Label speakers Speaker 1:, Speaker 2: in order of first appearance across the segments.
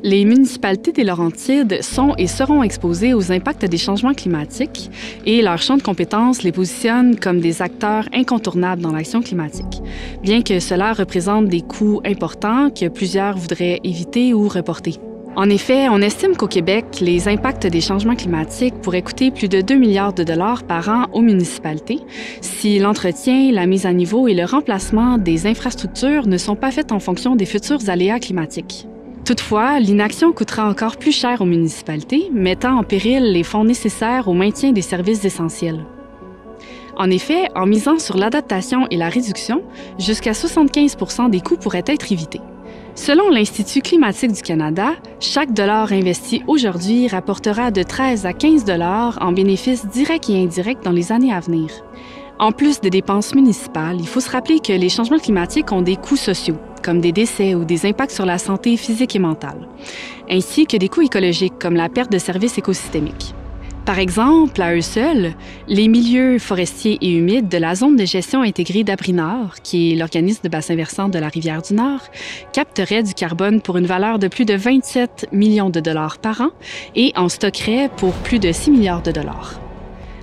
Speaker 1: Les municipalités des Laurentides sont et seront exposées aux impacts des changements climatiques et leur champ de compétences les positionne comme des acteurs incontournables dans l'action climatique, bien que cela représente des coûts importants que plusieurs voudraient éviter ou reporter. En effet, on estime qu'au Québec, les impacts des changements climatiques pourraient coûter plus de 2 milliards de dollars par an aux municipalités si l'entretien, la mise à niveau et le remplacement des infrastructures ne sont pas faits en fonction des futurs aléas climatiques. Toutefois, l'inaction coûtera encore plus cher aux municipalités, mettant en péril les fonds nécessaires au maintien des services essentiels. En effet, en misant sur l'adaptation et la réduction, jusqu'à 75 % des coûts pourraient être évités. Selon l'Institut climatique du Canada, chaque dollar investi aujourd'hui rapportera de 13 à 15 $ en bénéfices directs et indirects dans les années à venir. En plus des dépenses municipales, il faut se rappeler que les changements climatiques ont des coûts sociaux, comme des décès ou des impacts sur la santé physique et mentale, ainsi que des coûts écologiques, comme la perte de services écosystémiques. Par exemple, à eux seuls, les milieux forestiers et humides de la zone de gestion intégrée d'Abri-Nord, qui est l'organisme de bassin versant de la Rivière-du-Nord, capteraient du carbone pour une valeur de plus de 27 millions de dollars par an et en stockeraient pour plus de 6 milliards de dollars.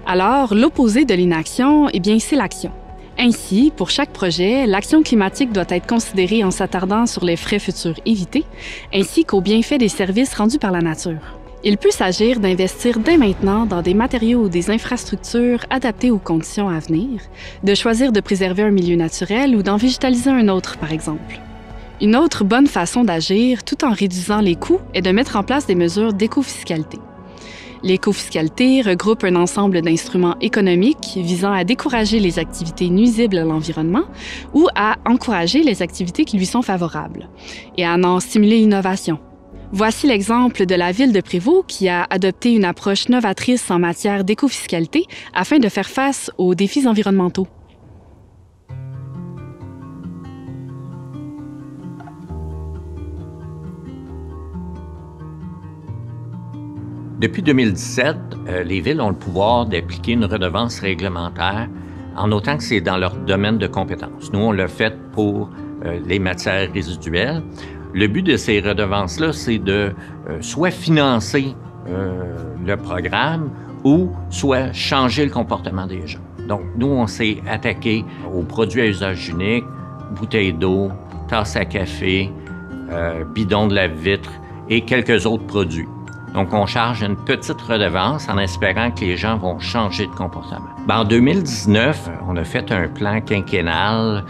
Speaker 1: Alors, l'opposé de l'inaction, eh bien, c'est l'action. Ainsi, pour chaque projet, l'action climatique doit être considérée en s'attardant sur les frais futurs évités, ainsi qu'aux bienfaits des services rendus par la nature. Il peut s'agir d'investir dès maintenant dans des matériaux ou des infrastructures adaptés aux conditions à venir, de choisir de préserver un milieu naturel ou d'en végétaliser un autre, par exemple. Une autre bonne façon d'agir, tout en réduisant les coûts, est de mettre en place des mesures d'écofiscalité. L'écofiscalité regroupe un ensemble d'instruments économiques visant à décourager les activités nuisibles à l'environnement ou à encourager les activités qui lui sont favorables, et à en stimuler l'innovation. Voici l'exemple de la ville de Prévost qui a adopté une approche novatrice en matière d'écofiscalité afin de faire face aux défis environnementaux.
Speaker 2: Depuis 2017, les villes ont le pouvoir d'appliquer une redevance réglementaire en autant que c'est dans leur domaine de compétence. Nous, on l'a fait pour les matières résiduelles. Le but de ces redevances-là, c'est de soit financer le programme ou soit changer le comportement des gens. Donc, nous, on s'est attaqué aux produits à usage unique, bouteilles d'eau, tasses à café, bidons de lave-vitre et quelques autres produits. Donc, on charge une petite redevance en espérant que les gens vont changer de comportement. En 2019, on a fait un plan quinquennal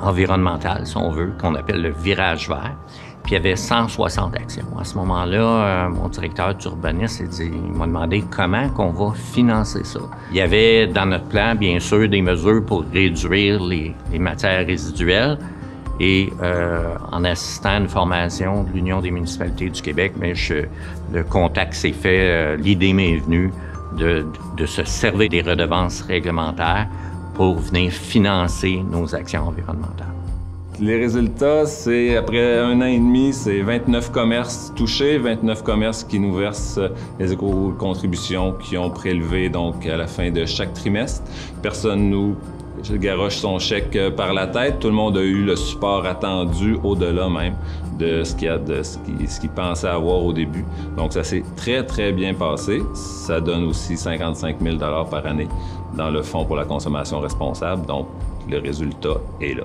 Speaker 2: environnemental, si on veut, qu'on appelle le virage vert. Puis il y avait 160 actions. À ce moment-là, mon directeur d'urbanisme m'a demandé comment qu'on va financer ça. Il y avait dans notre plan, bien sûr, des mesures pour réduire les matières résiduelles. Et en assistant à une formation de l'Union des municipalités du Québec, mais le contact s'est fait, l'idée m'est venue de se servir des redevances réglementaires pour venir financer nos actions environnementales.
Speaker 3: Les résultats, c'est après 1 an et demi, c'est 29 commerces touchés, 29 commerces qui nous versent les éco-contributions qu'ils ont prélevées donc à la fin de chaque trimestre. Personne nous garoche son chèque par la tête. Tout le monde a eu le support attendu au-delà même de ce qu'il pensait avoir au début. Donc, ça s'est très, très bien passé. Ça donne aussi 55 000 $ par année dans le Fonds pour la consommation responsable. Donc, le résultat est là.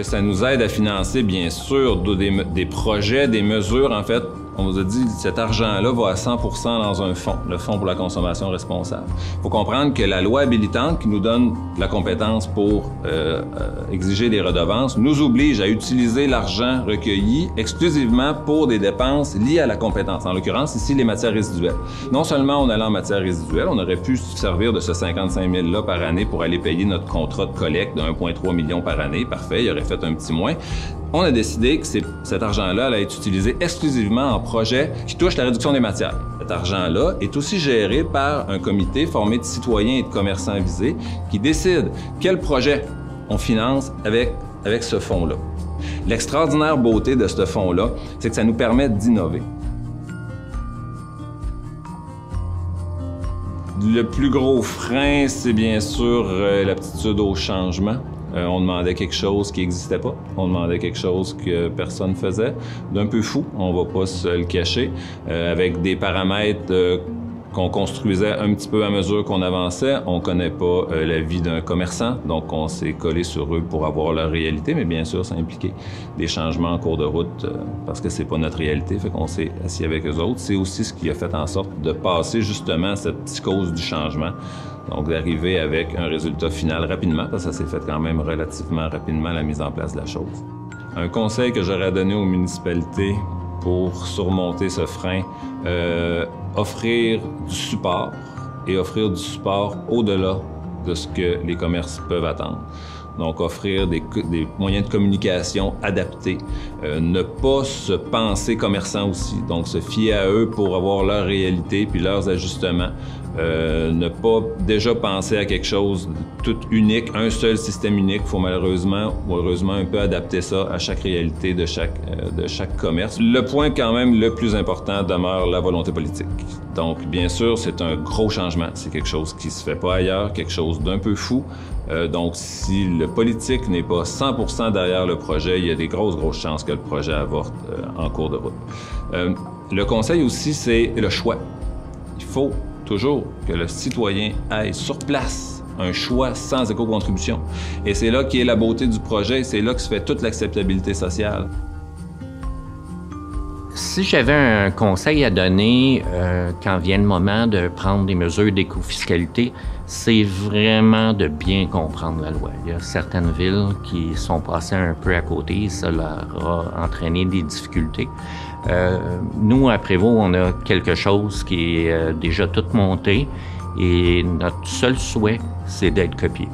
Speaker 3: Ça nous aide à financer, bien sûr, des projets, des mesures. En fait, on nous a dit que cet argent-là va à 100 % dans un fonds, le Fonds pour la consommation responsable. Il faut comprendre que la loi habilitante qui nous donne la compétence pour exiger des redevances nous oblige à utiliser l'argent recueilli exclusivement pour des dépenses liées à la compétence. En l'occurrence, ici, les matières résiduelles. Non seulement on allait en matières résiduelles, on aurait pu se servir de ce 55 000 $ par année pour aller payer notre contrat de collecte de 1,3 million par année. Parfait, il aurait fait un petit moins. On a décidé que cet argent-là allait être utilisé exclusivement en projets qui touchent la réduction des matières. Cet argent-là est aussi géré par un comité formé de citoyens et de commerçants visés qui décide quel projet on finance avec ce fonds-là. L'extraordinaire beauté de ce fonds-là, c'est que ça nous permet d'innover. Le plus gros frein, c'est bien sûr l'aptitude au changement. On demandait quelque chose qui n'existait pas. On demandait quelque chose que personne ne faisait, d'un peu fou, on va pas se le cacher, avec des paramètres qu'on construisait un petit peu à mesure qu'on avançait. On connaît pas la vie d'un commerçant, donc on s'est collé sur eux pour avoir leur réalité, mais bien sûr, ça impliquait des changements en cours de route parce que c'est pas notre réalité, fait qu'on s'est assis avec eux autres. C'est aussi ce qui a fait en sorte de passer justement cette psychose du changement, donc d'arriver avec un résultat final rapidement, parce que ça s'est fait quand même relativement rapidement, la mise en place de la chose. Un conseil que j'aurais donné aux municipalités pour surmonter ce frein, offrir du support et offrir du support au-delà de ce que les commerces peuvent attendre. Donc, offrir des moyens de communication adaptés, ne pas se penser commerçant aussi, donc se fier à eux pour avoir leur réalité puis leurs ajustements. Ne pas déjà penser à quelque chose de tout unique, un seul système unique. Il faut malheureusement ou heureusement un peu adapter ça à chaque réalité de chaque commerce. Le point quand même le plus important demeure la volonté politique. Donc bien sûr, c'est un gros changement. C'est quelque chose qui se fait pas ailleurs, quelque chose d'un peu fou. Donc si le politique n'est pas 100% derrière le projet, il y a des grosses chances que le projet avorte en cours de route. Le conseil aussi, c'est le choix. Il faut toujours que le citoyen ait sur place un choix sans éco-contribution. Et c'est là qu'est la beauté du projet, c'est là que se fait toute l'acceptabilité sociale.
Speaker 2: Si j'avais un conseil à donner quand vient le moment de prendre des mesures d'éco-fiscalité, c'est vraiment de bien comprendre la loi. Il y a certaines villes qui sont passées un peu à côté, ça leur a entraîné des difficultés. Nous, à Prévost, on a quelque chose qui est déjà tout monté et notre seul souhait, c'est d'être copié.